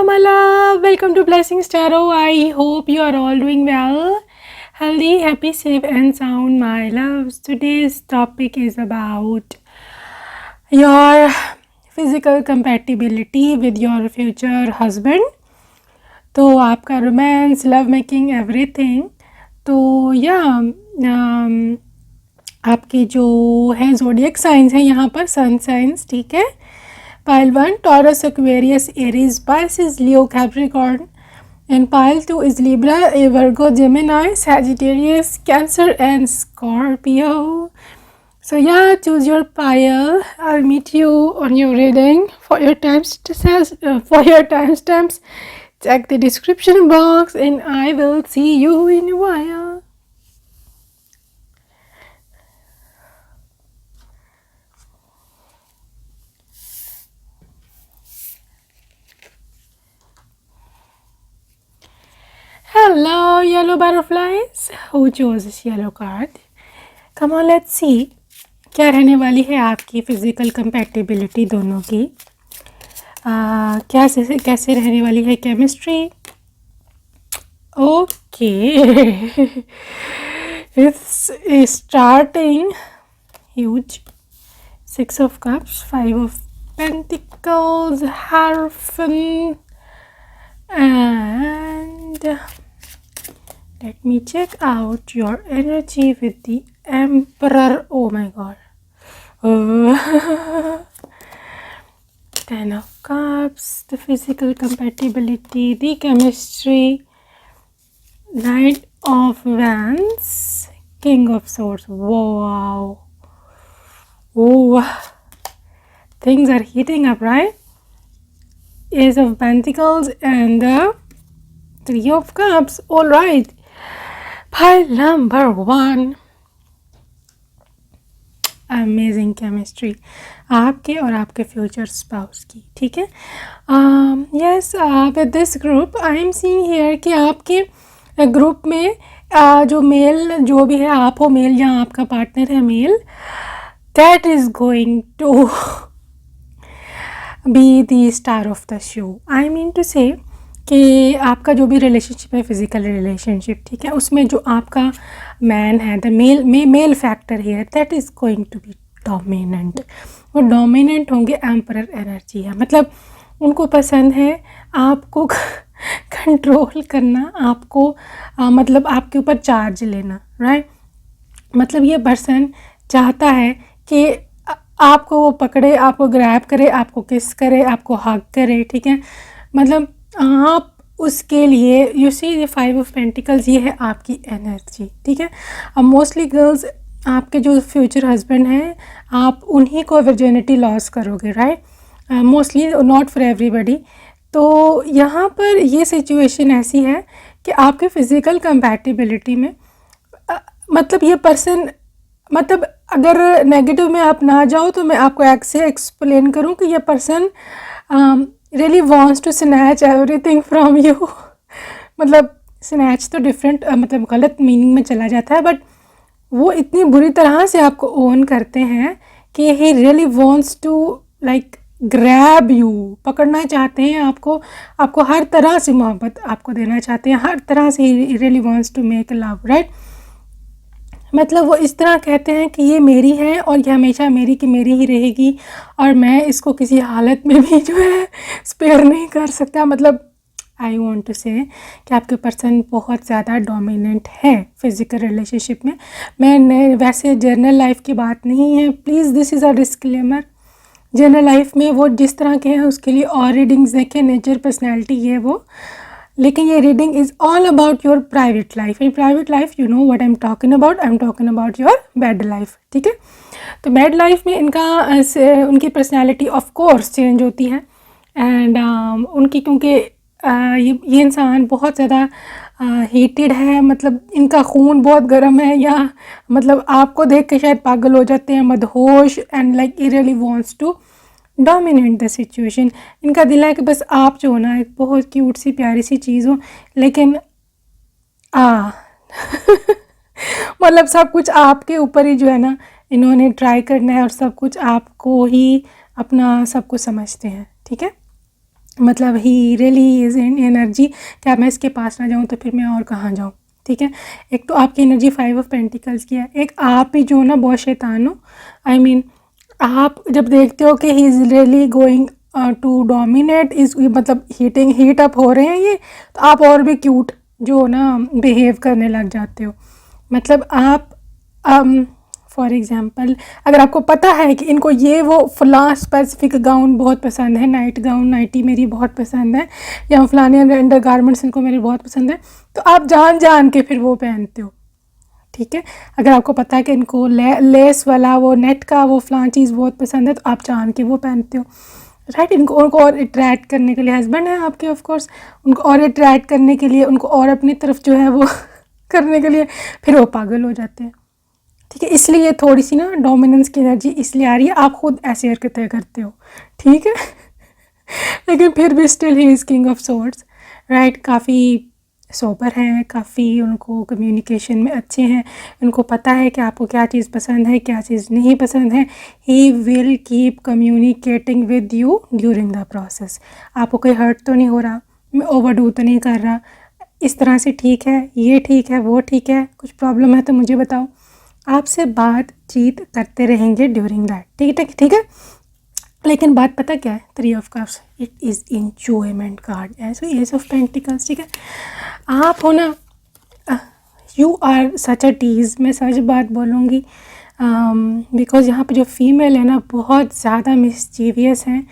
Hello, my love. Welcome to Blessings Tarot. I hope you are all doing well. Healthy, happy, safe, and sound, my loves. Today's topic is about your physical compatibility with your future husband. तो आपका romance, love making, everything. तो आपके जो है zodiac science हैं यहाँ पर, सन science, ठीक है. Pile 1 Taurus, Aquarius, Aries, Pisces, Leo, Capricorn, and Pile 2 is Libra, Virgo, Gemini, Sagittarius, Cancer, and Scorpio. So choose your pile. I'll meet you on your reading. For your timestamps, check the description box, and I will see you in a while. Hello, yellow butterflies. Who chose this yellow card? Come on, let's see. क्या रहने वाली है आपकी physical compatibility दोनों की. कैसे रहने वाली है chemistry. Okay. It's starting huge. 6 of Cups, 5 of Pentacles, Hierophant, and let me check out your energy with the Emperor. Oh my god. 10 of Cups, the physical compatibility, the chemistry, Knight of Wands, King of Swords. Wow. Oh, things are heating up, right? Ace of Pentacles and the 3 of Cups. All right. Pile number 1. Amazing chemistry. आपके और आपके future spouse की, ठीक है. Yes, with this group I am seeing here कि आपके group में जो मेल जो भी है, आप हो मेल या आपका पार्टनर है mail, that is going to be the star of the show. I mean to say कि आपका जो भी रिलेशनशिप है, फिजिकल रिलेशनशिप, ठीक है, उसमें जो आपका मैन है, the male factor here, that is going to be dominant. वो डोमिनेंट होंगे. एम्परर एनर्जी है, मतलब उनको पसंद है आपको कंट्रोल करना, आपको मतलब आपके ऊपर चार्ज लेना, राइट. मतलब ये पर्सन चाहता है कि आपको वो पकड़े, आपको ग्रैब करे, आपको किस करे, आपको हग करे, ठीक है. मतलब आप उसके लिए, यू सी 5 ऑफ पेंटिकल्स, ये है आपकी एनर्जी, ठीक है. अब मोस्टली गर्ल्स, आपके जो फ्यूचर हस्बैंड हैं, आप उन्हीं को वर्जिनिटी लॉस करोगे, right. Mostly, not for everybody. तो यहाँ पर ये सिचुएशन ऐसी है कि आपके फिज़िकल कंपैटिबिलिटी में मतलब ये पर्सन, मतलब अगर नेगेटिव में आप ना जाओ तो मैं आपको ऐसे एक्सप्लेन करूँ कि ये person really wants to snatch everything from you. मतलब स्नैच तो डिफरेंट, मतलब गलत मीनिंग में चला जाता है, बट वो इतनी बुरी तरह से आपको ओन करते हैं कि he really wants to like grab you. पकड़ना चाहते हैं आपको हर तरह से मोहब्बत आपको देना चाहते हैं, हर तरह से he really wants to make love, right. मतलब वो इस तरह कहते हैं कि ये मेरी है और ये हमेशा मेरी की मेरी ही रहेगी, और मैं इसको किसी हालत में भी जो है स्पेयर नहीं कर सकता. मतलब आई वॉन्ट टू से कि आपके पर्सन बहुत ज़्यादा डोमिनेंट है फिज़िकल रिलेशनशिप में. मैं वैसे जर्नल लाइफ की बात नहीं है, please, this is a disclaimer. General life में वो जिस तरह के हैं उसके लिए और रीडिंग्स देखें, नेचर, पर्सनैलिटी, ये वो. लेकिन ये reading is all about your private life. In private life you know what I am talking about your bed life, ठीक है. तो बेड लाइफ में उनकी पर्सनैलिटी ऑफ कोर्स चेंज होती है. एंड उनकी, क्योंकि ये इंसान बहुत ज़्यादा हीटेड है, मतलब इनका खून बहुत गर्म है, या मतलब आपको देख के शायद पागल हो जाते हैं, मदहोश, and like he really wants to dominate the situation. इनका दिल है कि बस आप जो हो ना एक बहुत क्यूट सी प्यारी सी चीज़ हो, लेकिन मतलब सब कुछ आपके ऊपर ही जो है ना इन्होंने ट्राई करना है, और सब कुछ आपको ही अपना सब कुछ समझते हैं, ठीक है. मतलब he really is in energy, क्या मैं इसके पास ना जाऊँ तो फिर मैं और कहाँ जाऊँ, ठीक है। एक तो आपकी एनर्जी 5 ऑफ पेंटिकल्स की है, एक आप भी जो ना बहुत शैतान हो, आई मीन आप जब देखते हो कि he is really going to dominate is, मतलब हीट अप हो रहे हैं ये, तो आप और भी क्यूट जो ना बिहेव करने लग जाते हो। मतलब आप फॉर एग्ज़ाम्पल अगर आपको पता है कि इनको ये वो फ़लाँ स्पेसिफ़िक गाउन बहुत पसंद है, नाइट गाउन नाइटी मेरी बहुत पसंद है, या फ़लाने अंडर गारमेंट्स इनको मेरे बहुत पसंद है, तो आप जान जान के फिर वो पहनते हो, ठीक है। अगर आपको पता है कि इनको लेस वाला वो नेट का वो फ़लाँ चीज़ बहुत पसंद है, तो आप जान के वो पहनते हो, राइट। इनको उनको और अट्रैक्ट करने के लिए, हस्बैंड है आपके ऑफ कोर्स, उनको और अट्रैक्ट करने के लिए, उनको और अपनी तरफ जो है वो करने के लिए फिर वो पागल हो जाते हैं, ठीक है। इसलिए थोड़ी सी ना डोमिनेंस की एनर्जी इसलिए आ रही है, आप खुद ऐसी हरकतें करते हो, ठीक है। लेकिन फिर भी still he is king of swords, right. काफ़ी सोबर हैं, काफ़ी उनको कम्युनिकेशन में अच्छे हैं, उनको पता है कि आपको क्या चीज़ पसंद है क्या चीज़ नहीं पसंद है। He will keep communicating with you during the process. आपको कोई हर्ट तो नहीं हो रहा, मैं ओवरडू तो नहीं कर रहा, इस तरह से ठीक है, ये ठीक है, वो ठीक है, कुछ प्रॉब्लम है तो मुझे बताओ, आपसे बातचीत करते रहेंगे ड्यूरिंग दैट, ठीक है ठीक है। लेकिन बात पता क्या है, 3 of cups it is enjoyment card, ऐसे एज ऑफ पेंटिकल्स, ठीक है। आप हो ना, you are such a tease, मैं सच बात बोलूँगी, बिकॉज़ यहाँ पे जो फीमेल है ना बहुत ज़्यादा मिस्चीवियस हैं,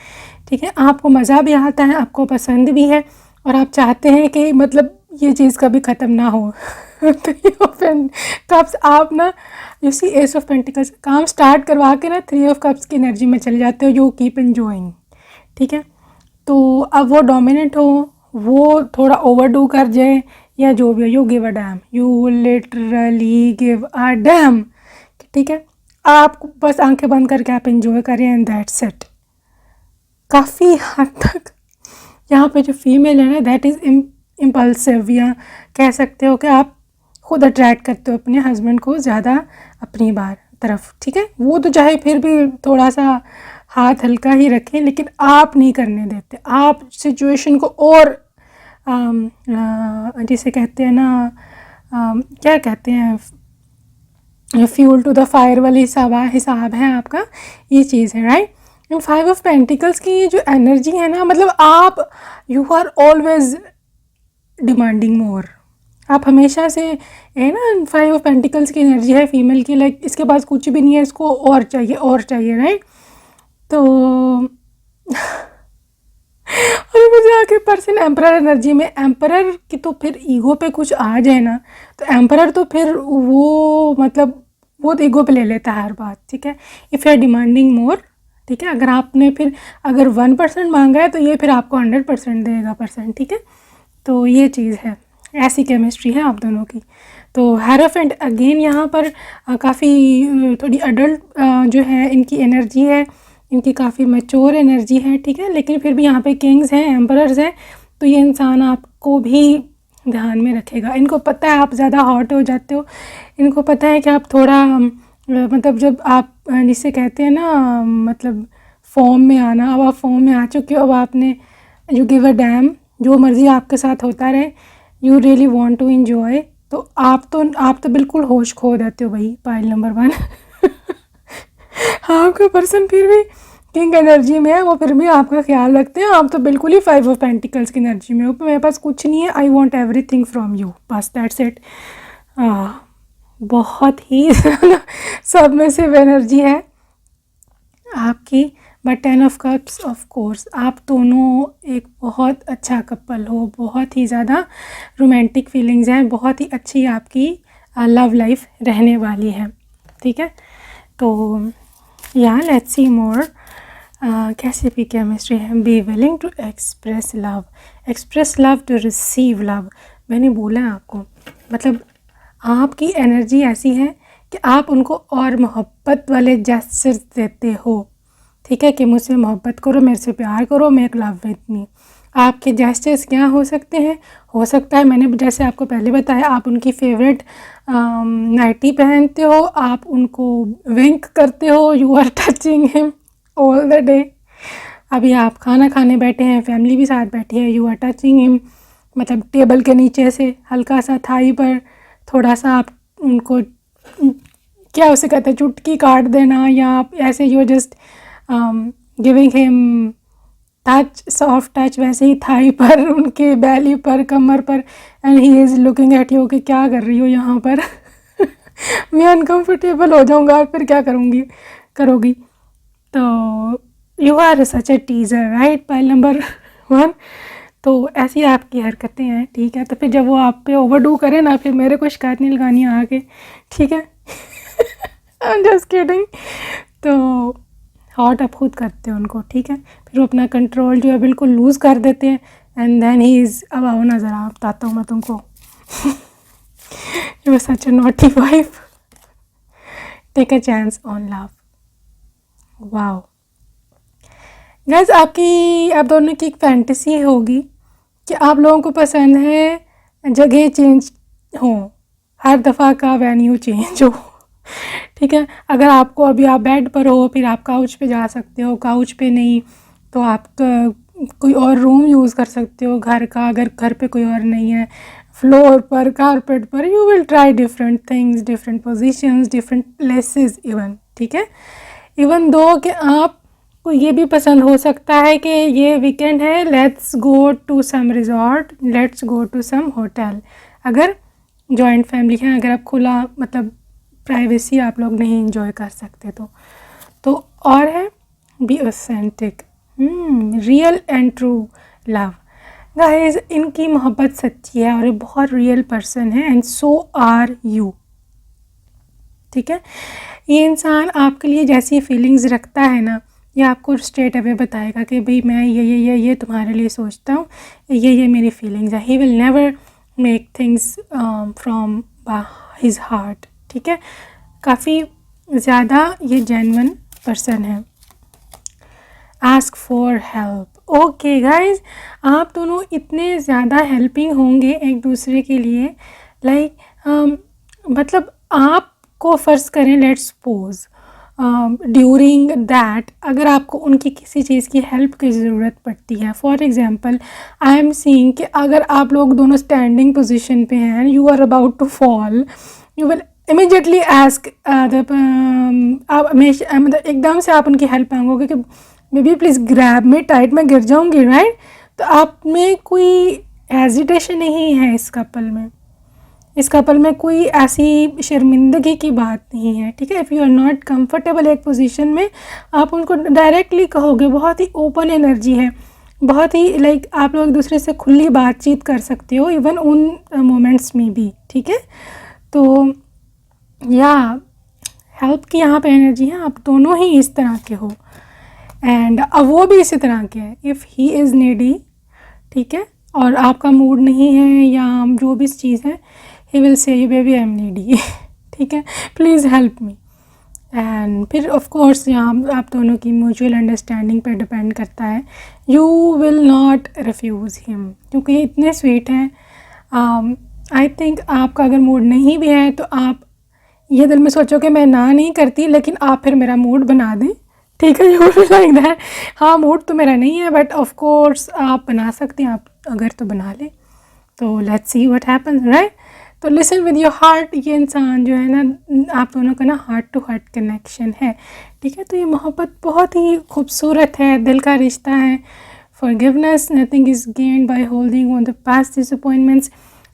ठीक है। आपको मज़ा भी आता है, आपको पसंद भी है, और आप चाहते हैं कि मतलब ये चीज़ कभी ख़त्म ना हो। 3 ऑफ कप्स आप ना, you see ace of pentacles, काम स्टार्ट करवा के ना 3 ऑफ कप्स की एनर्जी में चले जाते हो, यू कीप एंजॉइंग, ठीक है। तो अब वो डोमिनेंट हो, वो थोड़ा ओवरडू कर जाए या जो भी हो, you give a dam, you literally give a dam, ठीक है। आप बस आंखें बंद करके आप एंजॉय करें एंड दैट्स इट। काफ़ी हद तक यहाँ पे जो फीमेल है ना दैट इज़ इम्पल्सिव, या कह सकते हो कि आप खुद अट्रैक्ट करते हो अपने हस्बैंड को ज़्यादा अपनी बार तरफ, ठीक है। वो तो चाहे फिर भी थोड़ा सा हाथ हल्का ही रखें, लेकिन आप नहीं करने देते, आप सिचुएशन को और जिसे कहते हैं ना, क्या कहते हैं, फ्यूल टू द फायर वाली हिसाब है आपका, ये चीज़ है, राइट। 5 ऑफ पेंटिकल्स की ये जो एनर्जी है ना, मतलब आप you are always demanding more, आप हमेशा से है ना। 5 ऑफ पेंटिकल्स की एनर्जी है फीमेल की, लाइक इसके पास कुछ भी नहीं है, इसको और चाहिए, राइट। तो और मुझे आके पर्सन एम्परर एनर्जी में, एम्परर की तो फिर ईगो पे कुछ आ जाए ना, तो एम्परर तो फिर वो मतलब वो तो ईगो पे ले लेता है हर बात, ठीक है। If you are demanding more, ठीक है, अगर आपने फिर अगर 1% मांगा है तो ये फिर आपको 100% देगा पर्सन, ठीक है। तो ये चीज़ है, ऐसी केमिस्ट्री है आप दोनों की। तो हेरोफेंट अगेन यहाँ पर काफ़ी थोड़ी अडल्ट जो है इनकी एनर्जी है, इनकी काफ़ी मैच्योर एनर्जी है, ठीक है। लेकिन फिर भी यहाँ पे किंग्स हैं, एम्परर्स हैं, तो ये इंसान आपको भी ध्यान में रखेगा। इनको पता है आप ज़्यादा हॉट हो जाते हो, इनको पता है कि आप थोड़ा मतलब जब आप जिसे कहते हैं ना मतलब फॉर्म में आना, अब आप फॉर्म में आ चुके हो, अब आपने यू गिव अ डैम, जो मर्ज़ी आपके साथ होता रहे, you really want to enjoy, तो आप तो बिल्कुल होश खो देते हो भाई, पाइल नंबर 1। आपका पर्सन फिर भी किंग एनर्जी में है, वो फिर भी आपका ख्याल रखते हैं, आप तो बिल्कुल ही 5 ऑफ पेंटिकल्स की एनर्जी में हो, मेरे पास कुछ नहीं है, I want everything from you, बस दैट्स इट। बहुत ही सबमिसिव एनर्जी है आपकी। But 10 of cups, of course आप दोनों एक बहुत अच्छा कपल हो, बहुत ही ज़्यादा रोमांटिक फीलिंग्स हैं, बहुत ही अच्छी आपकी लव लाइफ रहने वाली है, ठीक है। तो या लेट्स सी मोर, कैसे भी केमिस्ट्री है। Be willing to express love to receive love, मैंने बोला है आपको, मतलब आपकी एनर्जी ऐसी है कि आप उनको और मोहब्बत वाले जेस्चर्स देते हो, ठीक है, कि मुझसे मोहब्बत करो, मेरे से प्यार करो, मेक लव विद मी। आपके जेस्चर्स क्या हो सकते हैं, हो सकता है मैंने जैसे आपको पहले बताया, आप उनकी फेवरेट नाइटी पहनते हो, आप उनको विंक करते हो, you are touching him all the day, अभी आप खाना खाने बैठे हैं, फैमिली भी साथ बैठी है, यू आर टचिंग हिम, मतलब टेबल के नीचे से हल्का सा थाई पर थोड़ा सा आप उनको क्या उसे कहते हैं चुटकी काट देना, या आप ऐसे you just giving him touch, soft touch, वैसे ही थाई पर, उनके बैली पर, कमर पर, and he is looking at you कि क्या कर रही हो यहाँ पर। मैं अनकम्फर्टेबल हो जाऊँगा और फिर क्या करोगी। तो you are such a teaser, right, point number 1। तो ऐसी आपकी हरकतें हैं, ठीक है। तो फिर जब वो आप पे ओवरडू करे ना, फिर मेरे को शिकायत नहीं लगानी आके, ठीक है। I am just kidding. तो हॉट आप खुद करते हो उनको, ठीक है। फिर वो अपना कंट्रोल जो है बिल्कुल लूज़ कर देते हैं, एंड देन ही इज़, अब आओ ना ज़रा बताता हूँ मैं तुमको। You are such a naughty wife, take a chance on love. Wow guys, आप दोनों की एक फैंटेसी होगी कि आप लोगों को पसंद है जगह चेंज हो, हर दफ़ा का वेन्यू चेंज हो, ठीक है। अगर आपको अभी आप बेड पर हो, फिर आप काउच पे जा सकते हो, काउच पे नहीं तो आप कोई और रूम यूज़ कर सकते हो घर का, अगर घर पे कोई और नहीं है, फ्लोर पर, कारपेट पर, you will try different things, different positions, different places even, ठीक है। इवन दो कि आपको ये भी पसंद हो सकता है कि ये वीकेंड है, let's go to some resort, let's go to some hotel. अगर जॉइंट फैमिली है, अगर आप खुला मतलब प्राइवेसी आप लोग नहीं इंजॉय कर सकते तो और है be authentic, real and true love. Guys, इनकी मोहब्बत सच्ची है और ये बहुत रियल पर्सन है, एंड सो आर यू, ठीक है। ये इंसान आपके लिए जैसी फीलिंग्स रखता है ना, ये आपको स्ट्रेट अवे बताएगा कि भाई मैं ये तुम्हारे लिए सोचता हूँ, ये मेरी फीलिंग्स है। He will never make things from his heart, ठीक है। काफ़ी ज़्यादा ये जेन्युइन पर्सन है। Ask for help. Okay guys, आप दोनों इतने ज़्यादा हेल्पिंग होंगे एक दूसरे के लिए, लाइक मतलब आपको फ़र्ज़ करें, लेट्स सपोज ड्यूरिंग दैट अगर आपको उनकी किसी चीज़ की हेल्प की ज़रूरत पड़ती है, for example I am seeing कि अगर आप लोग दोनों स्टैंडिंग पोजीशन पे हैं, you are about to fall, you will immediately ask आप हमेशा मतलब एकदम से आप उनकी हेल्प मांगोगे कि may be please grab me tight, मैं गिर जाऊंगी, राइट। तो आप में कोई हेजिटेशन नहीं है इस कपल में कोई ऐसी शर्मिंदगी की बात नहीं है, ठीक है। If you are not comfortable एक पोजीशन में, आप उनको डायरेक्टली कहोगे, बहुत ही ओपन एनर्जी है, बहुत ही लाइक आप लोग एक दूसरे से खुली बातचीत कर सकते हो इवन उन मोमेंट्स में भी, ठीक है। तो या हेल्प की यहाँ पे एनर्जी है, आप दोनों ही इस तरह के हो, एंड अब वो भी इसी तरह के हैं। इफ़ ही इज़ नीडी, ठीक है, और आपका मूड नहीं है या जो भी चीज़ है, ही विल से you baby I am needy, ठीक है, प्लीज़ हेल्प मी। एंड फिर ऑफ कोर्स यहाँ आप दोनों की म्यूचुअल अंडरस्टैंडिंग पे डिपेंड करता है, you will not refuse him, क्योंकि ये इतने स्वीट हैं। आई थिंक आपका अगर मूड नहीं भी है तो आप ये दिल में सोचो कि मैं ना नहीं करती, लेकिन आप फिर मेरा मूड बना दें, ठीक है, यू विल लाइक दैट। हाँ, मूड तो मेरा नहीं है, बट ऑफ कोर्स आप बना सकते हैं, आप अगर तो बना लें। तो let's see what happens, right. तो लिसन विद योर हार्ट, ये इंसान जो है ना, आप दोनों का ना हार्ट टू हार्ट कनेक्शन है, ठीक है। तो ये मोहब्बत बहुत ही खूबसूरत है, दिल का रिश्ता है। Forgiveness, nothing is gained by holding on the past disappointments.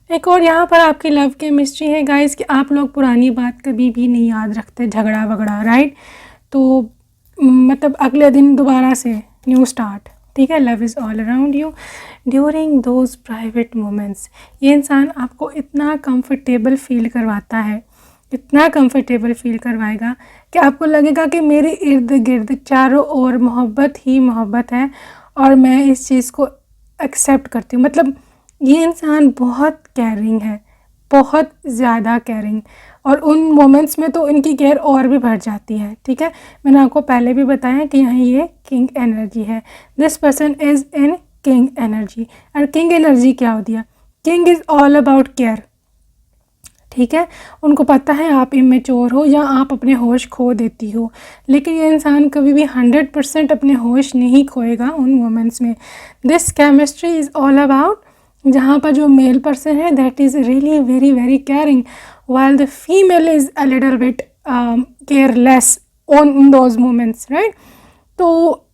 एक और यहाँ पर आपकी लव केमिस्ट्री है गाइस कि आप लोग पुरानी बात कभी भी नहीं याद रखते, झगड़ा वगड़ा, राइट। तो मतलब अगले दिन दोबारा से न्यू स्टार्ट, ठीक है। Love is all around you during those private moments. ये इंसान आपको इतना कंफर्टेबल फील करवाता है, इतना कंफर्टेबल फील करवाएगा कि आपको लगेगा कि मेरे इर्द गिर्द चारों ओर मोहब्बत ही मोहब्बत है और मैं इस चीज़ को एक्सेप्ट करती हूँ। मतलब ये इंसान बहुत केयरिंग है, बहुत ज़्यादा केयरिंग, और उन मोमेंट्स में तो इनकी केयर और भी बढ़ जाती है, ठीक है। मैंने आपको पहले भी बताया कि यहाँ ये किंग एनर्जी है, this person is in king energy. और किंग एनर्जी क्या होती है? King is all about care, ठीक है। उनको पता है आप इमेच्योर हो या आप अपने होश खो देती हो, लेकिन ये इंसान कभी भी 100% अपने होश नहीं खोएगा उन मोमेंट्स में। This chemistry is all about, जहाँ पर जो मेल पर्सन है that is really very very caring, while the female is a little bit careless on in those moments, right? तो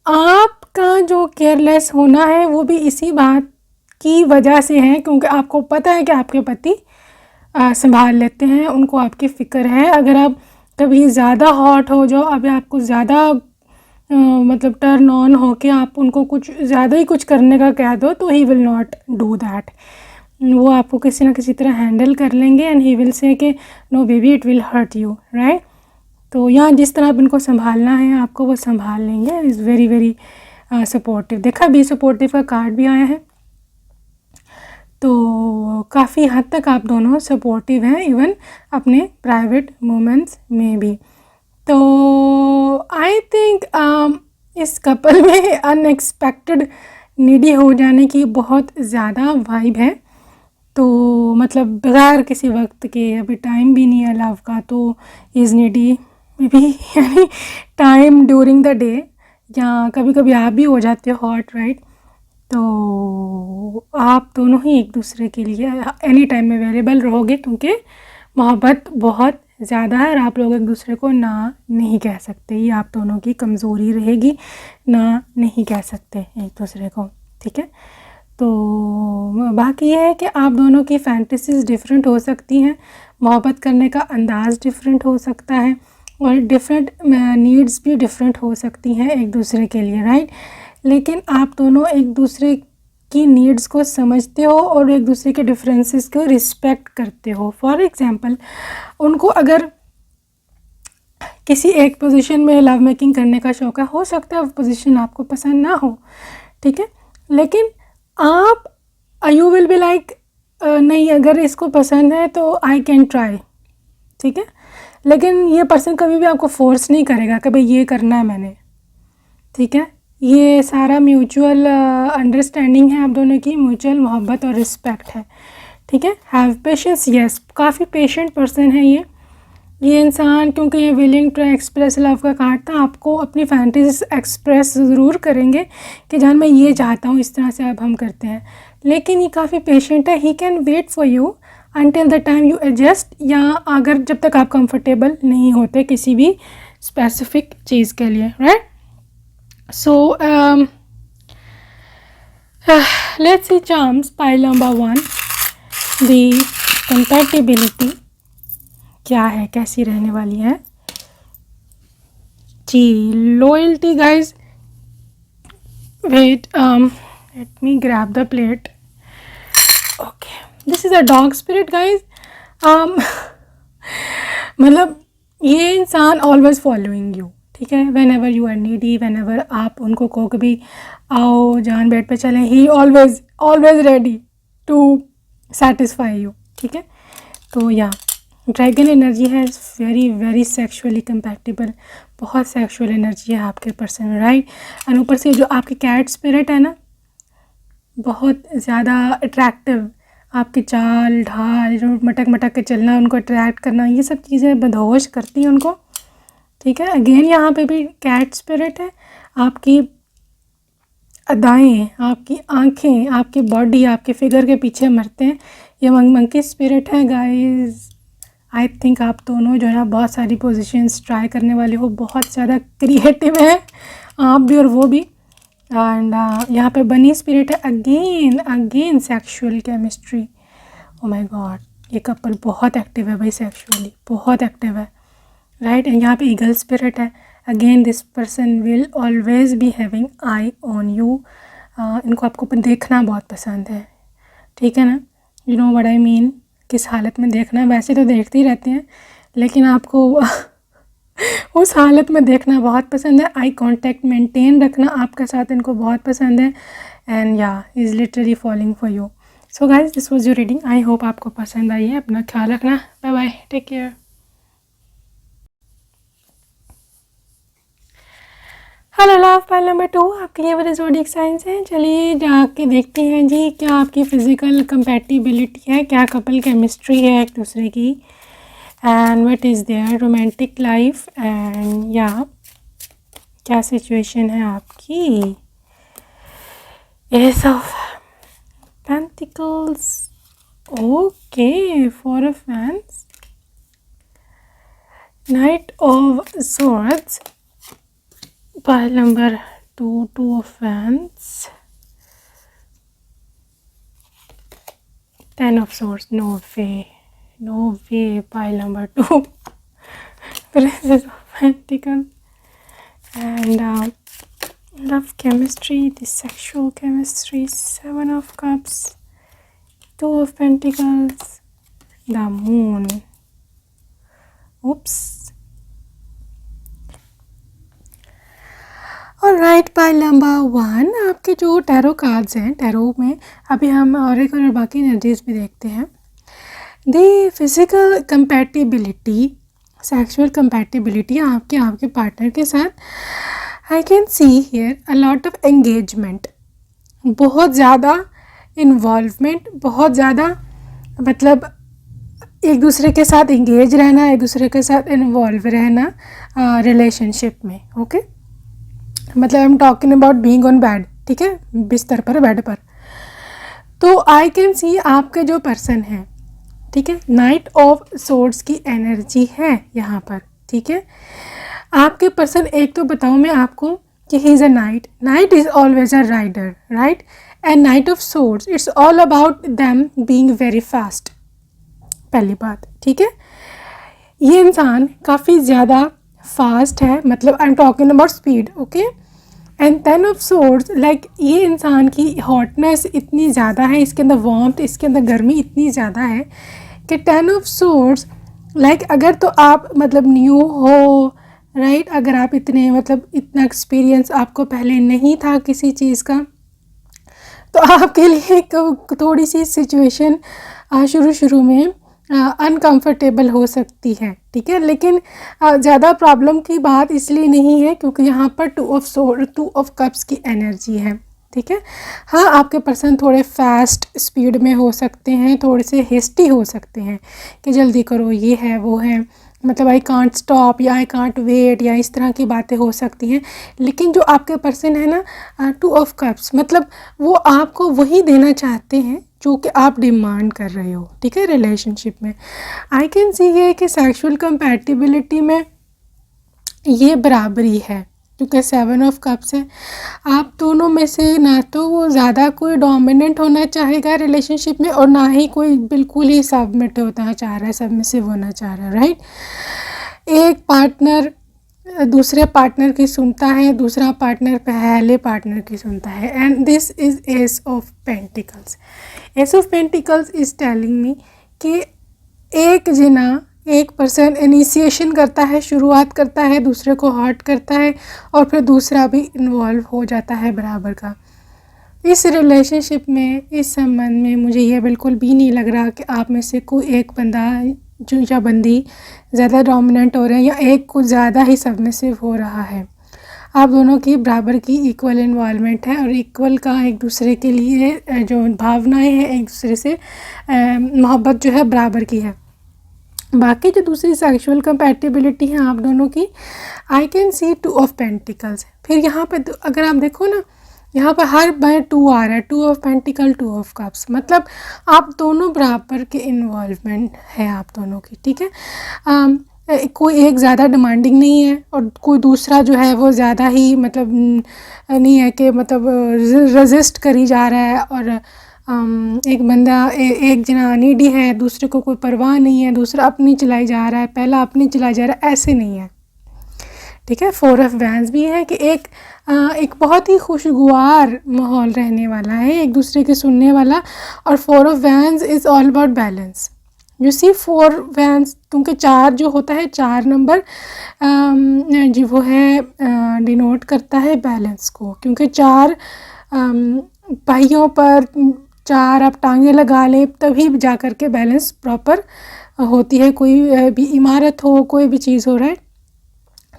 आपका जो केयरलेस होना है वो भी इसी बात की वजह से है, क्योंकि आपको पता है कि आपके पति संभाल लेते हैं, उनको आपकी फ़िक्र है। अगर आप कभी ज़्यादा हॉट हो जाओ, अभी आपको ज़्यादा मतलब टर्न ऑन हो के आप उनको कुछ ज़्यादा ही कुछ करने का कह दो तो he will not do that. वो आपको किसी ना किसी तरह हैंडल कर लेंगे एंड ही विल से कि no baby it will hurt you, right. तो यहाँ जिस तरह आप इनको संभालना है आपको वो संभाल लेंगे। Is very very supportive. देखा बी सपोर्टिव का कार्ड भी आया है, तो काफ़ी हद तक आप दोनों सपोर्टिव हैं इवन अपने प्राइवेट मोमेंट्स में भी। तो आई थिंक इस कपल में अनएक्सपेक्टेड नीडी हो जाने की बहुत ज़्यादा वाइब है। तो मतलब बगैर किसी वक्त के, अभी टाइम भी नहीं है लव का, तो इज़ नीडी मे बी यानी टाइम ड्यूरिंग द डे, या कभी कभी आप भी हो जाते हो हॉट, राइट। तो आप दोनों ही एक दूसरे के लिए एनी टाइम अवेलेबल रहोगे, क्योंकि मोहब्बत बहुत ज़्यादा है और आप लोग एक दूसरे को ना नहीं कह सकते। ये आप दोनों की कमज़ोरी रहेगी, ना नहीं कह सकते एक दूसरे को, ठीक है। तो बाकी ये है कि आप दोनों की फैंटेसीज़ डिफरेंट हो सकती हैं, मोहब्बत करने का अंदाज़ डिफरेंट हो सकता है, और डिफरेंट नीड्स भी डिफरेंट हो सकती हैं एक दूसरे के लिए, राइट। लेकिन आप दोनों एक दूसरे की नीड्स को समझते हो और एक दूसरे के डिफरेंसेस को रिस्पेक्ट करते हो। फॉर एग्ज़ाम्पल, उनको अगर किसी एक पोजीशन में लव मेकिंग करने का शौक है, हो सकता है वो पोजीशन आपको पसंद ना हो, ठीक है, लेकिन आप यू विल बी लाइक नहीं, अगर इसको पसंद है तो आई कैन ट्राई, ठीक है। लेकिन ये पर्सन कभी भी आपको फोर्स नहीं करेगा कि भाई ये करना है मैंने, ठीक है। ये सारा म्यूचुअल अंडरस्टैंडिंग है आप दोनों की, म्यूचुअल मोहब्बत और रिस्पेक्ट है, ठीक है। हैव पेशेंस, यस, काफ़ी पेशेंट पर्सन है ये इंसान, क्योंकि ये विलिंग टू एक्सप्रेस लव का कार्ड था। आपको अपनी फैंटेसीज एक्सप्रेस ज़रूर करेंगे कि जान मैं ये चाहता हूँ, इस तरह से अब हम करते हैं, लेकिन ये काफ़ी पेशेंट है। He can wait for you until the time you adjust, या अगर जब तक आप कंफर्टेबल नहीं होते किसी भी स्पेसिफिक चीज़ के लिए, right. So let's see charms pile number 1, the compatibility क्या है, कैसी रहने वाली है जी। loyalty guys, wait, let me grab the plate. Okay, this is a dog spirit guys. मतलब ये इंसान always following you, ठीक है। Whenever you are needy, whenever आप उनको कहो कि भी आओ जान बेड पे चलें, he always ready to satisfy you, ठीक है। तो या ड्रैगन एनर्जी है, वेरी वेरी सेक्सुअली कंपैटिबल, बहुत सेक्सुअल एनर्जी है आपके पर्सन में, राइट। एंड ऊपर से जो आपकी कैट स्पिरिट है ना, बहुत ज़्यादा अट्रैक्टिव, आपकी चाल ढाल, जो मटक मटक के चलना, उनको अट्रैक्ट करना, ये सब चीज़ें बदहोश करती हैं उनको, ठीक है। अगेन यहाँ पे भी कैट स्पिरिट है, आपकी अदाएँ, आपकी आँखें, आपकी बॉडी, आपके फिगर के पीछे मरते हैं। ये मंकी स्पिरिट है गाइस। आई थिंक आप दोनों जो है बहुत सारी पोजीशंस ट्राई करने वाले हो, बहुत ज़्यादा क्रिएटिव है आप भी और वो भी। एंड यहाँ पे बनी स्पिरिट है, again sexual chemistry. O my God, ये कपल बहुत एक्टिव है भाई, सेक्सुअली बहुत एक्टिव है, राइट। एंड यहाँ पे ईगल स्पिरिट है, again this person will always be having I on you. इनको आपको देखना बहुत पसंद है, ठीक है ना, you know what I mean, किस हालत में देखना। वैसे तो देखते ही रहते हैं, लेकिन आपको उस हालत में देखना बहुत पसंद है। आई कांटेक्ट मेंटेन रखना आपके साथ इनको बहुत पसंद है, एंड या is literally following for you. So guys, this was your reading, I hope आपको पसंद आई है। अपना ख्याल रखना, bye bye, take care. Hello love, pile number 2 आपके ये वाले ज़ोडिएक साइंस हैं। चलिए जाके देखते हैं जी क्या आपकी फ़िज़िकल कंपैटिबिलिटी है, क्या कपल केमिस्ट्री है एक दूसरे की। And what is there romantic life and या क्या सिचुएशन है आपकी। Ace of pentacles, okay, 4 of wands, knight of swords, pile number 2, 2 of wands, 10 of swords, no way, pile number 2, princess of pentacles, and love chemistry, the sexual chemistry, 7 of cups, 2 of pentacles, the moon, oops. और right pile number 1, आपके जो tarot cards हैं, tarot में अभी हम oracle और बाकी energies भी देखते हैं। The physical compatibility, sexual compatibility आपके पार्टनर के साथ I can see here a lot of engagement, बहुत ज़्यादा इन्वॉल्वमेंट, बहुत ज़्यादा मतलब एक दूसरे के साथ इंगेज रहना, एक दूसरे के साथ इन्वॉल्व रहना रिलेशनशिप में। ओके, मतलब I am talking about being on bed, ठीक है, बिस्तर पर, बेड पर। तो आई कैन सी आपके जो पर्सन है, ठीक है, नाइट ऑफ सोर्ड्स की एनर्जी है यहाँ पर, ठीक है। आपके पर्सन, एक तो बताऊँ मैं आपको कि he is a knight is always a rider, right, and knight of swords it's all about them being very fast, पहली बात, ठीक है। ये इंसान काफ़ी ज़्यादा फास्ट है, मतलब I am talking about speed, okay. And 10 of swords, like ये इंसान की हॉटनेस इतनी ज़्यादा है, इसके अंदर वार्मथ, इसके अंदर गर्मी इतनी ज़्यादा है कि 10 ऑफ सोर्ड्स, लाइक अगर तो आप मतलब न्यू हो, राइट, अगर आप इतने मतलब इतना एक्सपीरियंस आपको पहले नहीं था किसी चीज़ का, तो आपके लिए थोड़ी सी सिचुएशन शुरू में अनकंफर्टेबल हो सकती है, ठीक है। लेकिन ज़्यादा प्रॉब्लम की बात इसलिए नहीं है क्योंकि यहाँ पर 2 ऑफ कप्स की एनर्जी है, ठीक है। हाँ, आपके पर्सन थोड़े फास्ट स्पीड में हो सकते हैं, थोड़े से हेस्टी हो सकते हैं कि जल्दी करो, ये है वो है, मतलब आई कांट स्टॉप या आई कांट वेट या इस तरह की बातें हो सकती हैं। लेकिन जो आपके पर्सन है ना 2 ऑफ कप्स, मतलब वो आपको वही देना चाहते हैं जो कि आप डिमांड कर रहे हो, ठीक है, रिलेशनशिप में। आई कैन सी ये कि सेक्सुअल कंपैटिबिलिटी में ये बराबरी है क्योंकि 7 ऑफ कप्स है। आप दोनों में से ना तो वो ज़्यादा कोई डोमिनेंट होना चाहेगा रिलेशनशिप में और ना ही कोई बिल्कुल ही सबमिट होना चाह रहा है, सबमिसिव होना चाह रहा है, राइट। एक पार्टनर दूसरे पार्टनर की सुनता है, दूसरा पार्टनर पहले पार्टनर की सुनता है, and this is S of pentacles. S of pentacles is telling me कि एक पर्सन इनिशिएशन करता है, शुरुआत करता है, दूसरे को हर्ट करता है और फिर दूसरा भी इन्वॉल्व हो जाता है बराबर का। इस रिलेशनशिप में, इस संबंध में मुझे ये बिल्कुल भी नहीं लग रहा कि आप में से कोई एक बंदा जो या बंदी ज़्यादा डोमिनेंट हो रहे हैं या एक कुछ ज़्यादा ही सबमिसिव हो रहा है। आप दोनों की बराबर की इक्वल इन्वॉल्वमेंट है और इक्वल का एक दूसरे के लिए जो भावनाएं हैं, एक दूसरे से मोहब्बत जो है बराबर की है। बाकी जो दूसरी सेक्सुअल कंपैटिबिलिटी है आप दोनों की, I can see 2 of pentacles. फिर यहाँ पे अगर आप देखो ना, यहाँ पर हर बार 2 आ रहा है, 2 ऑफ पेंटिकल, 2 ऑफ कप्स, मतलब आप दोनों बराबर के इन्वॉल्वमेंट है आप दोनों की, ठीक है। कोई एक ज़्यादा डिमांडिंग नहीं है और कोई दूसरा जो है वो ज़्यादा ही मतलब नहीं है कि मतलब रेजिस्ट करी जा रहा है और एक बंदा एक जना नीडी है, दूसरे को कोई परवाह नहीं है, दूसरा अपनी चलाई जा रहा है, पहला अपनी चलाई जा रहा है, ऐसे नहीं है, ठीक है। 4 ऑफ वैंड्स भी है कि एक बहुत ही खुशगवार माहौल रहने वाला है, एक दूसरे के सुनने वाला। और 4 of wands is all about balance. You see 4 wands, क्योंकि 4 जो होता है, 4 नंबर जी वो है डिनोट करता है बैलेंस को, क्योंकि 4 पहियों पर 4 आप टांगे लगा लें तभी जा कर के बैलेंस प्रॉपर होती है, कोई भी इमारत हो, कोई भी चीज़ हो, राइट।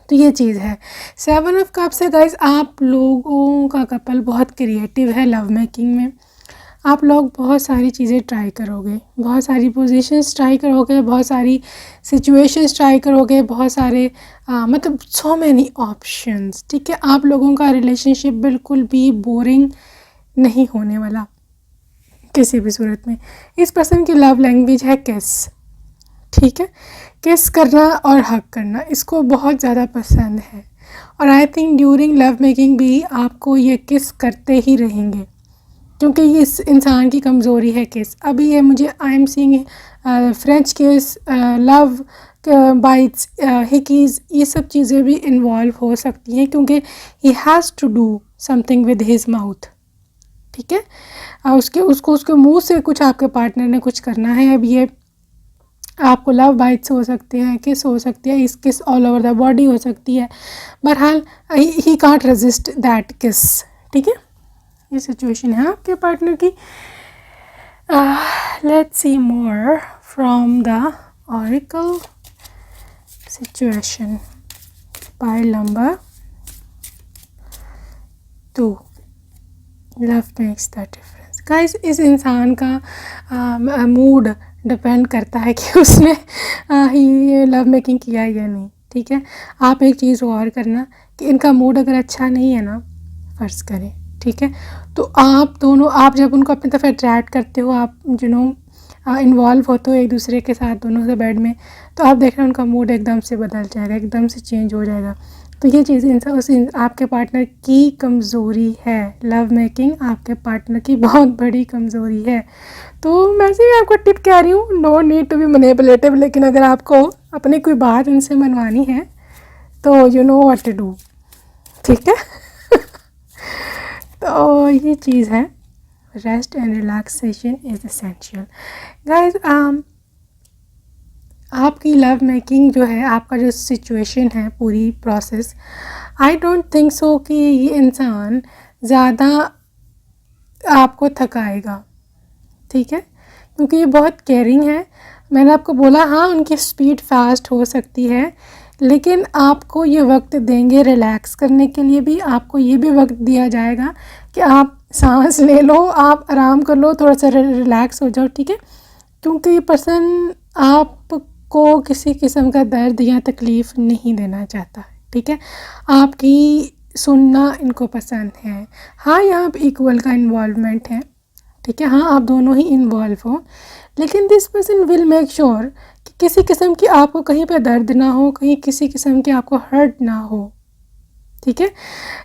तो ये चीज़ है। 7 ऑफ कप्स है गाइस, आप लोगों का कपल बहुत क्रिएटिव है लव मेकिंग में। आप लोग बहुत सारी चीज़ें ट्राई करोगे, बहुत सारी पोजीशंस ट्राई करोगे, बहुत सारी सिचुएशंस ट्राई करोगे, बहुत सारे मतलब सो मैनी ऑप्शंस, ठीक है। आप लोगों का रिलेशनशिप बिल्कुल भी बोरिंग नहीं होने वाला किसी भी सूरत में। इस पर्सन की लव लैंग्वेज है किस, ठीक है। किस करना और हग करना इसको बहुत ज़्यादा पसंद है, और I think during love making भी आपको ये किस करते ही रहेंगे, क्योंकि ये इस इंसान की कमज़ोरी है किस। अभी ये मुझे I am seeing French kiss, love bites, hickeys, ये सब चीज़ें भी इन्वॉल्व हो सकती हैं, क्योंकि he has to do something with his mouth, ठीक है। उसके मुंह से कुछ आपके पार्टनर ने कुछ करना है। अब ये आपको लव बाइट्स हो सकते हैं, किस हो सकती है, इस किस ऑल ओवर द बॉडी हो सकती है। बहरहाल ही कांट रेजिस्ट दैट किस, ठीक है। ये सिचुएशन है आपके पार्टनर की। Let's see more from the oracle situation, pile number 2, love makes the difference. Guys, इस इंसान का मूड डिपेंड करता है कि उसने ही लव मेकिंग किया या नहीं, ठीक है। आप एक चीज़ और करना कि इनका मूड अगर अच्छा नहीं है ना, फ़र्ज़ करें, ठीक है, तो आप दोनों, आप जब उनको अपनी तरफ अट्रैक्ट करते हो, आप इन्वॉल्व होते हो एक दूसरे के साथ दोनों से बेड में, तो आप देख रहे हैं उनका मूड एकदम से बदल जाएगा, एकदम से चेंज हो जाएगा। तो ये चीज़ आपके पार्टनर की कमज़ोरी है। लव मेकिंग आपके पार्टनर की बहुत बड़ी कमज़ोरी है। तो मैं से भी आपको टिप कह रही हूँ, no need to be manipulative, लेकिन अगर आपको अपनी कोई बात उनसे मनवानी है तो you know what to do, ठीक है। तो ये चीज़ है, rest and relaxation is essential. Guys, आपकी लव मेकिंग जो है, आपका जो सिचुएशन है, पूरी process, I don't think so कि ये इंसान ज़्यादा आपको थकाएगा, ठीक है, क्योंकि ये बहुत केयरिंग है। मैंने आपको बोला, हाँ, उनकी स्पीड फास्ट हो सकती है, लेकिन आपको ये वक्त देंगे रिलैक्स करने के लिए भी। आपको ये भी वक्त दिया जाएगा कि आप सांस ले लो, आप आराम कर लो, थोड़ा सा रिलैक्स हो जाओ, ठीक है। क्योंकि ये पर्सन आपको किसी किस्म का दर्द या तकलीफ़ नहीं देना चाहता है, ठीक है। आपकी सुनना इनको पसंद है। हाँ, यहाँ पर इक्वल का इन्वॉल्वमेंट है, ठीक है। हाँ, आप दोनों ही इन्वॉल्व हो, लेकिन this person will make sure कि किसी किस्म की आपको कहीं पे दर्द ना हो, कहीं किसी किस्म की आपको हर्ट ना हो, ठीक है।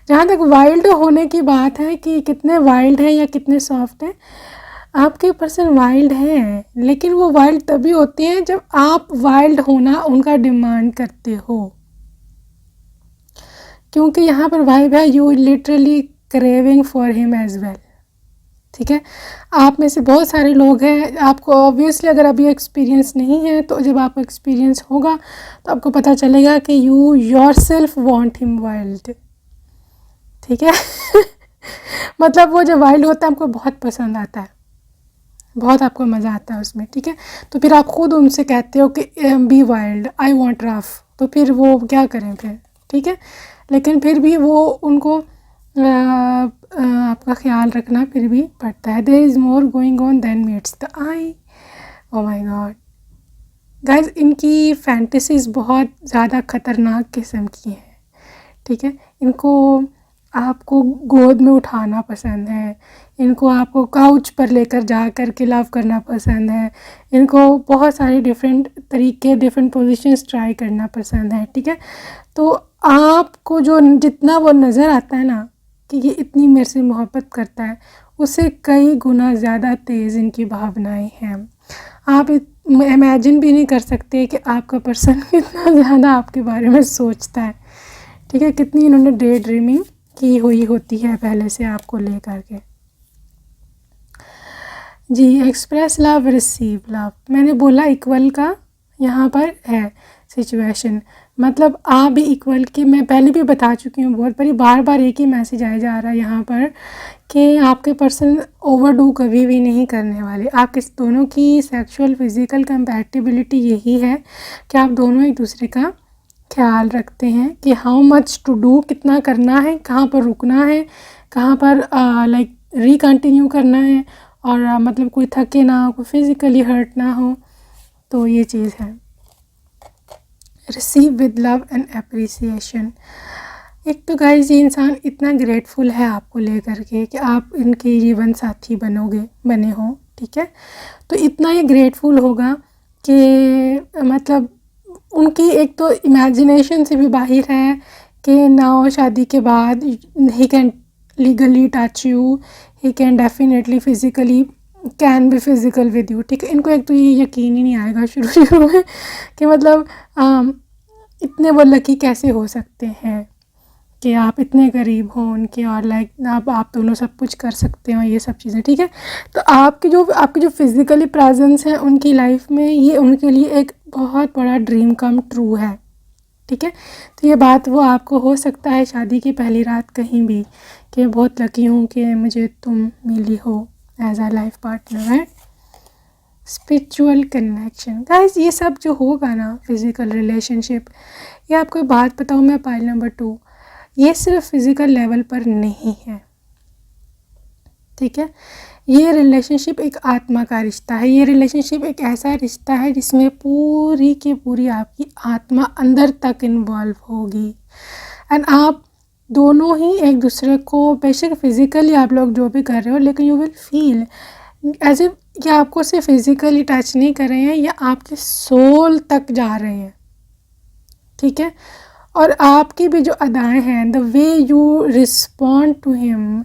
जहाँ तक वाइल्ड होने की बात है कि कितने वाइल्ड हैं या कितने सॉफ्ट हैं, आपके पर्सन वाइल्ड हैं, लेकिन वो वाइल्ड तभी होते हैं जब आप वाइल्ड होना उनका डिमांड करते हो, क्योंकि यहाँ पर वाइब है, you literally craving for him as well, ठीक है। आप में से बहुत सारे लोग हैं, आपको ऑब्वियसली अगर अभी एक्सपीरियंस नहीं है, तो जब आपको एक्सपीरियंस होगा तो आपको पता चलेगा कि you yourself want him wild, ठीक है। मतलब वो जो वाइल्ड होता है आपको बहुत पसंद आता है, बहुत आपको मज़ा आता है उसमें, ठीक है। तो फिर आप खुद उनसे कहते हो कि be wild, I want rough, तो फिर वो क्या करें फिर, ठीक है। लेकिन फिर भी वो उनको आपका ख्याल रखना फिर भी पड़ता है। There is more going on then meets the eye. Oh my god guys, इनकी फैंटेसीज़ बहुत ज़्यादा ख़तरनाक किस्म की हैं, ठीक है। इनको आपको गोद में उठाना पसंद है, इनको आपको काउच पर लेकर जा कर के लव करना पसंद है, इनको बहुत सारे डिफरेंट तरीके, डिफरेंट पोजीशंस ट्राई करना पसंद है, ठीक है। तो आपको जो जितना वो नज़र आता है ना कि ये इतनी मेरे से मोहब्बत करता है, उससे कई गुना ज़्यादा तेज़ इनकी भावनाएं हैं। आप इमेजिन भी नहीं कर सकते कि आपका पर्सन कितना ज़्यादा आपके बारे में सोचता है, ठीक है। कितनी इन्होंने डे ड्रीमिंग की हुई होती है पहले से आपको ले करके। जी, एक्सप्रेस लव, रिसीव लव, मैंने बोला इक्वल का यहाँ पर है सिचुएशन, मतलब आप भी इक्वल की, मैं पहले भी बता चुकी हूँ बहुत बार बार एक ही मैसेज आया जा रहा है यहाँ पर कि आपके पर्सन ओवरडू कभी भी नहीं करने वाले। आप इस दोनों की सेक्सुअल फिज़िकल कंपैटिबिलिटी यही है कि आप दोनों एक दूसरे का ख्याल रखते हैं कि हाउ मच टू डू, कितना करना है, कहाँ पर रुकना है, कहाँ पर लाइक रिकंटिन्यू करना है, और मतलब कोई थके ना, कोई फिज़िकली हर्ट ना हो, तो ये चीज़ है। Receive with love and appreciation. एक तो गाइस ये इंसान इतना ग्रेटफुल है आपको लेकर के कि आप इनके जीवन साथी बने हो, ठीक है। तो इतना ये ग्रेटफुल होगा कि मतलब उनकी एक तो इमेजिनेशन से भी बाहर है कि नाउ शादी के बाद he can legally touch you, he can definitely physically can be physical with you, ठीक है। इनको एक तो ये यकीन ही नहीं आएगा शुरू में कि मतलब इतने वो लकी कैसे हो सकते हैं कि आप इतने करीब हो उनके, और लाइक आप दोनों सब कुछ कर सकते हो, ये सब चीज़ें, ठीक है। तो आपकी जो फिज़िकली प्रेजेंस है उनकी लाइफ में, ये उनके लिए एक बहुत बड़ा ड्रीम कम ट्रू है, ठीक है। तो ये बात वो आपको हो सकता है शादी की पहली रात कहीं भी कि बहुत लकी हूँ कि मुझे तुम मिली हो एज अ लाइफ पार्टनर, है। स्पिरिचुअल कनेक्शन गाइस, ये सब जो होगा ना फिज़िकल रिलेशनशिप, ये आपको बात बताऊँ मैं, पाइल नंबर 2, ये सिर्फ फिज़िकल लेवल पर नहीं है, ठीक है। ये रिलेशनशिप एक आत्मा का रिश्ता है। ये रिलेशनशिप एक ऐसा रिश्ता है जिसमें पूरी की पूरी आपकी आत्मा अंदर तक इन्वॉल्व होगी, एंड आप दोनों ही एक दूसरे को, बेशक फिज़िकली आप लोग जो भी कर रहे हो, लेकिन you will feel as if ये आपको सिर्फ फिज़िकली टच नहीं कर रहे हैं, ये आपके सोल तक जा रहे हैं, ठीक है। और आपकी भी जो अदाएं हैं, the way you respond to him,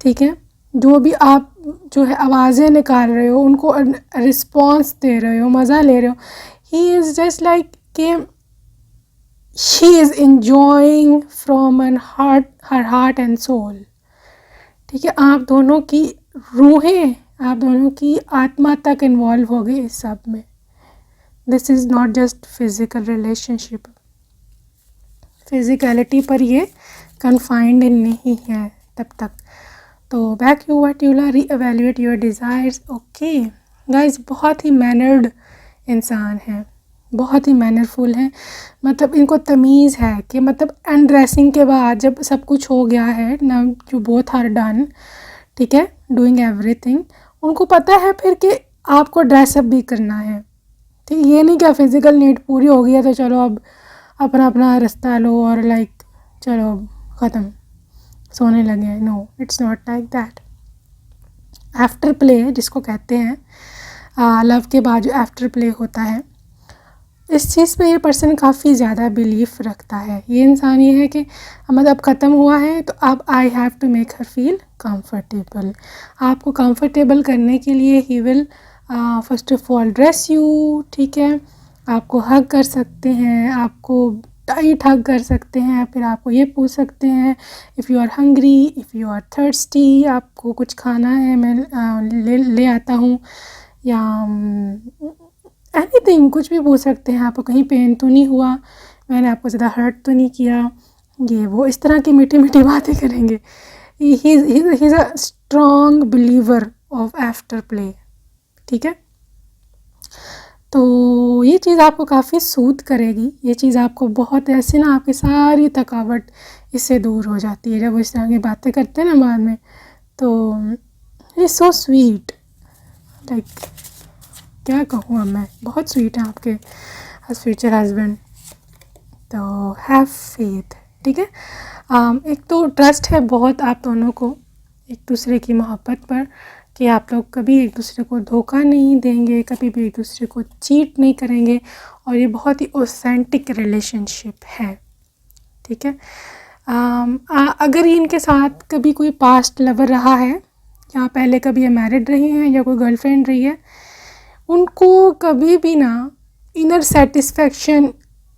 ठीक है, जो भी आप जो है आवाज़ें निकाल रहे हो, उनको रिस्पॉन्स दे रहे हो, मज़ा ले रहे हो, ही इज़ जस्ट लाइक कि she is enjoying from an her heart and soul, ठीक है। आप दोनों की रूहें, आप दोनों की आत्मा तक इन्वॉल्व हो गई इस सब में। This is not just physical relationship, physicality पर ये कन्फाइंड नहीं है तब तक। तो back you what you reevaluate your desires. Okay guys, बहुत ही मैनर्ड इंसान है, बहुत ही मैनरफुल है, मतलब इनको तमीज़ है कि मतलब अनड्रेसिंग के बाद जब सब कुछ हो गया है ना, जो बोथ आर डन, ठीक है, डूइंग एवरीथिंग, उनको पता है फिर कि आपको ड्रेसअप भी करना है, ठीक। ये नहीं क्या फिज़िकल नीड पूरी हो गई है तो चलो अब अपना अपना रास्ता लो और लाइक चलो ख़त्म, सोने लगे। No, it's not like that. After play जिसको कहते हैं, लव के बाद जो आफ्टर प्ले होता है, इस चीज़ पे ये पर्सन काफ़ी ज़्यादा बिलीफ रखता है। ये इंसान ये है कि मतलब ख़त्म हुआ है तो अब I have to make her feel comfortable. आपको कंफर्टेबल करने के लिए he will first of all dress you, ठीक है, आपको हग कर सकते हैं, आपको टाइट हग कर सकते हैं, फिर आपको ये पूछ सकते हैं if you are hungry, if you are thirsty, आपको कुछ खाना है मैं ले आता हूँ, या एनीथिंग, कुछ भी पूछ सकते हैं। आपको कहीं पेन तो नहीं हुआ, मैंने आपको ज़्यादा हर्ट तो नहीं किया, ये वो इस तरह की मीठी मीठी बातें करेंगे। ही is a strong believer of after play, ठीक है। तो ये चीज़ आपको काफ़ी सूद करेगी, ये चीज़ आपको बहुत ऐसे ना, आपकी सारी थकावट इससे दूर हो जाती है जब वो इस तरह की बातें करते हैं ना बाद में। तो ये सो स्वीट, लाइक क्या कहूँ अब मैं, बहुत स्वीट है आपके फ्यूचर हस्बैंड। तो हैव फेथ, ठीक है। एक तो ट्रस्ट है बहुत आप दोनों को एक दूसरे की मोहब्बत पर, कि आप लोग कभी एक दूसरे को धोखा नहीं देंगे, कभी भी एक दूसरे को चीट नहीं करेंगे, और ये बहुत ही ऑथेंटिक रिलेशनशिप है, ठीक है। अगर इनके साथ कभी कोई पास्ट लवर रहा है, या पहले कभी ये मैरिड रही हैं, या कोई गर्लफ्रेंड रही है, उनको कभी भी ना इनर सेटिस्फेक्शन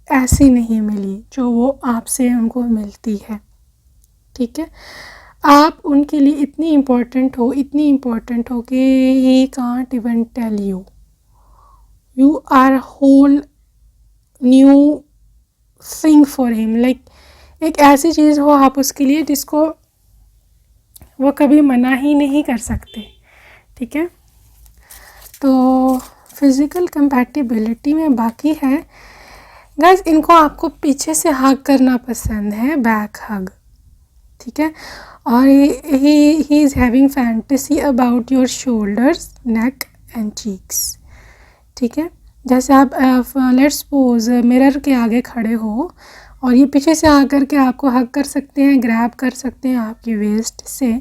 ऐसी नहीं मिली जो वो आपसे उनको मिलती है, ठीक है। आप उनके लिए इतनी इम्पोर्टेंट हो, इतनी इम्पोर्टेंट हो कि he can't even tell you, you are whole new thing for him, like एक ऐसी चीज़ हो आप उसके लिए जिसको वो कभी मना ही नहीं कर सकते, ठीक है। तो फिज़िकल कंपैटिबिलिटी में बाकी है गाइस, इनको आपको पीछे से हग करना पसंद है, बैक हग, ठीक है। और he is having fantasy about your shoulders, neck and cheeks, ठीक है। जैसे आप लेट्स सपोज मिरर के आगे खड़े हो और ये पीछे से आकर के आपको हग कर सकते हैं, ग्रैब कर सकते हैं आपकी वेस्ट से,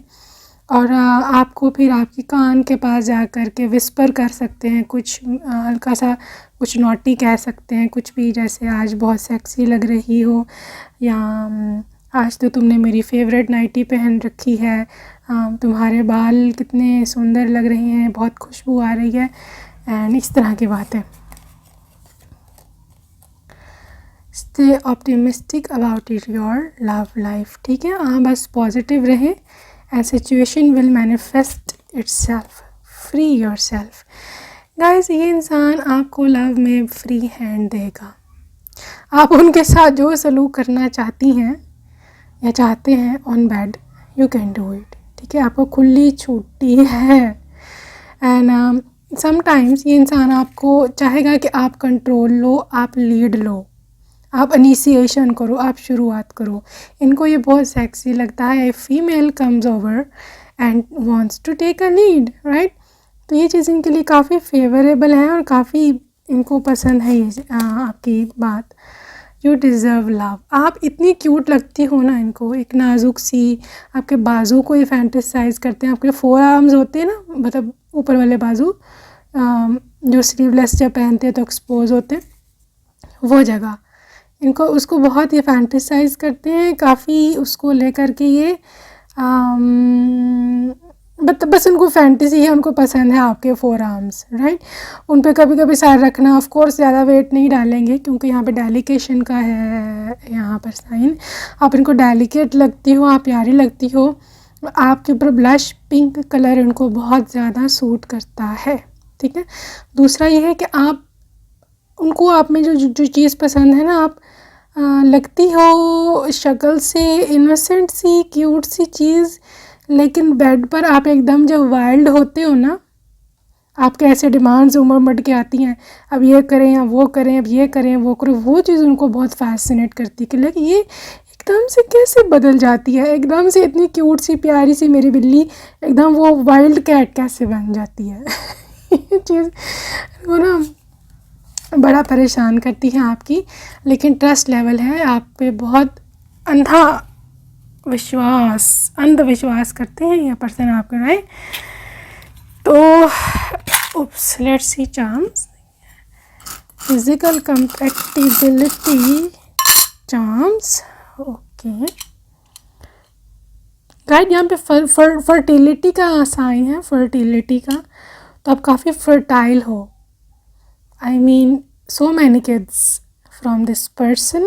और आपको फिर आपकी कान के पास जा कर के विस्पर कर सकते हैं, कुछ हल्का सा कुछ नॉटी कह सकते हैं, कुछ भी, जैसे आज बहुत सेक्सी लग रही हो, या आज तो तुमने मेरी फेवरेट नाइटी पहन रखी है, तुम्हारे बाल कितने सुंदर लग रहे हैं, बहुत खुशबू आ रही है, एंड इस तरह की बातें। Stay optimistic about it your love life, ठीक है। बस पॉजिटिव रहें and situation will manifest itself, free yourself. Guys, ये इंसान आपको लव में फ्री हैंड देगा। आप उनके साथ जो सलूक करना चाहती हैं या चाहते हैं on bed, you can do it, ठीक है। आपको खुली छुट्टी है। एंड समटाइम्स ये इंसान आपको चाहेगा कि आप कंट्रोल लो, आप लीड लो, आप इनिशिएशन करो, आप शुरुआत करो। इनको ये बहुत सेक्सी लगता है, a female comes over and wants to take a lead, right. तो ये चीज़ इनके लिए काफ़ी फेवरेबल है और काफ़ी इनको पसंद है ये आपकी बात। यू डिज़र्व लव, आप इतनी क्यूट लगती हो ना इनको, एक नाजुक सी, आपके बाजू को ये फैंटेसाइज करते हैं, आपके 4 आर्म्स होते हैं ना, मतलब ऊपर वाले बाजू जो स्लीवलेस जब पहनते हैं तो एक्सपोज होते हैं, वो जगह इनको, उसको बहुत ये फैंटेसाइज करते हैं काफ़ी, उसको लेकर के ये बस उनको फैंटेसी है, उनको पसंद है आपके 4 आर्म्स, राइट। उन पे कभी कभी सर रखना, ऑफ कोर्स ज़्यादा वेट नहीं डालेंगे क्योंकि यहाँ पे डेलिकेशन का है यहाँ पर साइन। आप इनको डेलिकेट लगती हो, आप प्यारी लगती हो, आपके ऊपर ब्लश पिंक कलर इनको बहुत ज़्यादा सूट करता है, ठीक है। दूसरा ये है कि आप उनको, आप में जो चीज़ पसंद है ना, आप लगती हो शक्ल से इनोसेंट सी, क्यूट सी चीज़, लेकिन बेड पर आप एकदम जब वाइल्ड होते हो ना, आपके ऐसे डिमांड्स उमड़ के आती हैं, अब ये करें या वो करें, अब ये करें वो करें, वो चीज़ उनको बहुत फैसिनेट करती है कि लेकिन ये एकदम से कैसे बदल जाती है, एकदम से इतनी क्यूट सी प्यारी सी मेरी बिल्ली एकदम वो वाइल्ड कैट कैसे बन जाती है। ये चीज़ वो ना बड़ा परेशान करती है आपकी, लेकिन ट्रस्ट लेवल है आप पे, बहुत अंधविश्वास करते हैं ये पर्सन आपके, राइट। तो oops, let's see charms, physical compatibility charms, okay. Guide यहाँ पे फर्टिलिटी का साइन है, फर्टिलिटी का, तो आप काफ़ी फर्टाइल हो, I mean so many kids from this person,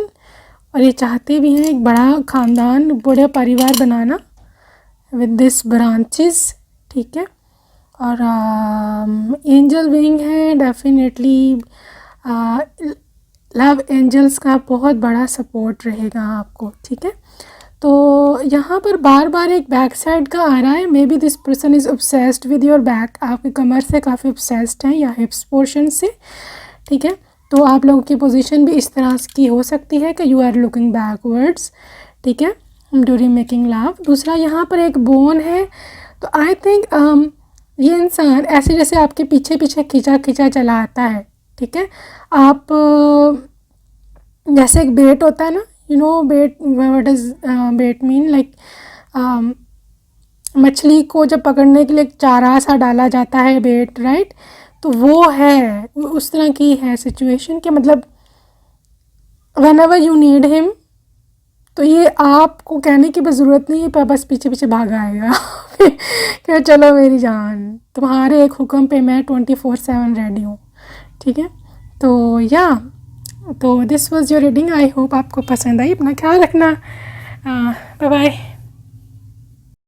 और ये चाहते भी हैं एक बड़ा ख़ानदान, बड़ा परिवार बनाना with this branches, ठीक है। और एंजल विंग है, डेफिनेटली लव एंजल्स का बहुत बड़ा सपोर्ट रहेगा आपको, ठीक है। तो यहाँ पर बार बार एक बैक साइड का आ रहा है, may be this person is obsessed with your back, आपके कमर से काफ़ी ऑब्सेस्ड हैं या हिप्स पोर्शन से, ठीक है। तो आप लोगों की पोजीशन भी इस तरह की हो सकती है कि यू आर लुकिंग बैकवर्ड्स, ठीक है, ड्यूरिंग मेकिंग लव। दूसरा यहाँ पर एक बोन है, तो आई थिंक ये इंसान ऐसे जैसे आपके पीछे पीछे खींचा चला आता है, ठीक है। आप जैसे एक बेट होता है ना, you know bait, what is bait mean, like मछली को जब पकड़ने के लिए चारा सा डाला जाता है, बेट, राइट। तो वो है, उस तरह की है सिचुएशन के, मतलब व्हेनेवर यू नीड हिम, तो ये आपको कहने की बस ज़रूरत नहीं है, पर बस पीछे पीछे भाग आएगा कि चलो मेरी जान, तुम्हारे एक हुक्म पे मैं 24/7 रेडी हूँ, ठीक है। तो या तो this was your reading, I hope आपको पसंद आई। अपना ख्याल रखना, बाय बाय।